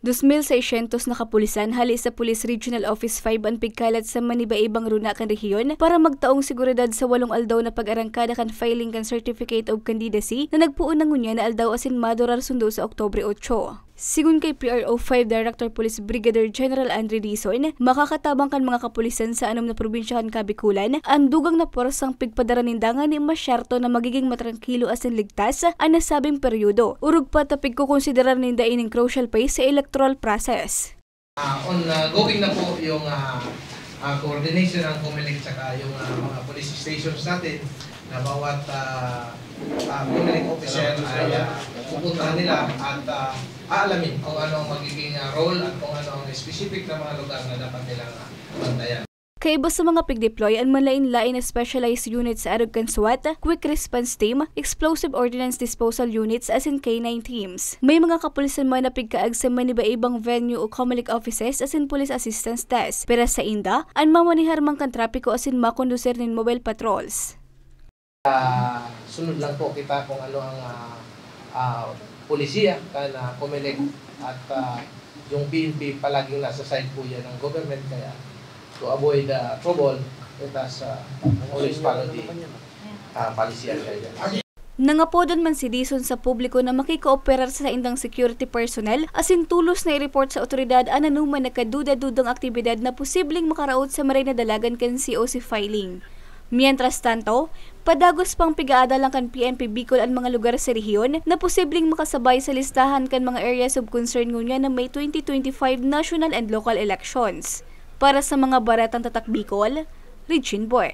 2,600 na kapulisan hali sa Police Regional Office 5 ang pigkalat sa manibaibang runa kan rehiyon para magtaong seguridad sa 8 aldaw na pag-arangkada kan filing kan Certificate of Candidacy na nagpuon ng ngunya na aldaw asin madurar sundo sa Oktubre 8. Sigun kay PRO 5 Director Police Brigadier General Andre Dizon, makakatabang kan mga kapulisan sa anom na probinsya kan Kabikulan, ang dugang na porsang pigpadara nindangan ni masyarto na magiging matrangkilo asin ligtas ang nasabing peryodo. Urug pa tapig ko konsiderar ninda ining crucial phase sa electoral process. Going na po yung coordination ng COMELEC at yung mga police stations natin na bawat COMELEC officer ay pupuntahan nila at aalamin kung ano ang magiging role at kung ano ang specific na mga lugar na dapat nilang bantayan. Kaiba sa mga pig-deploy ang manlain-lain na specialized units sa Arog kan SWAT, Quick Response Team, Explosive Ordnance Disposal Units as in K9 teams. May mga kapulisan man na pigkaag sa maniba-ibang venue o COMELEC offices as in Police Assistance Desk. Pero sa inda, ang mamanihar man kan trapiko as in makondusir nin mobile patrols. Sunod lang po kita kung ano ang polisiya kan COMELEC at yung PNP palaging nasa side po yan ng government kaya to avoid trouble, let us always follow the policy guidelines. Nangapodon man si Dizon sa publiko na makikooperar sa indang security personnel asin tulos na i-report sa otoridad ananuman nakaduda-dudang aktibidad na posibleng makaraot sa maray na dalagan kan COC filing. Mientras tanto, padagos pang pigaadalang kan PNP Bicol ang mga lugar sa rehiyon na posibleng makasabay sa listahan kan mga areas of concern ngunya na may 2025 national and local elections. Para sa mga baratang tatak Bicol, Regine Bue.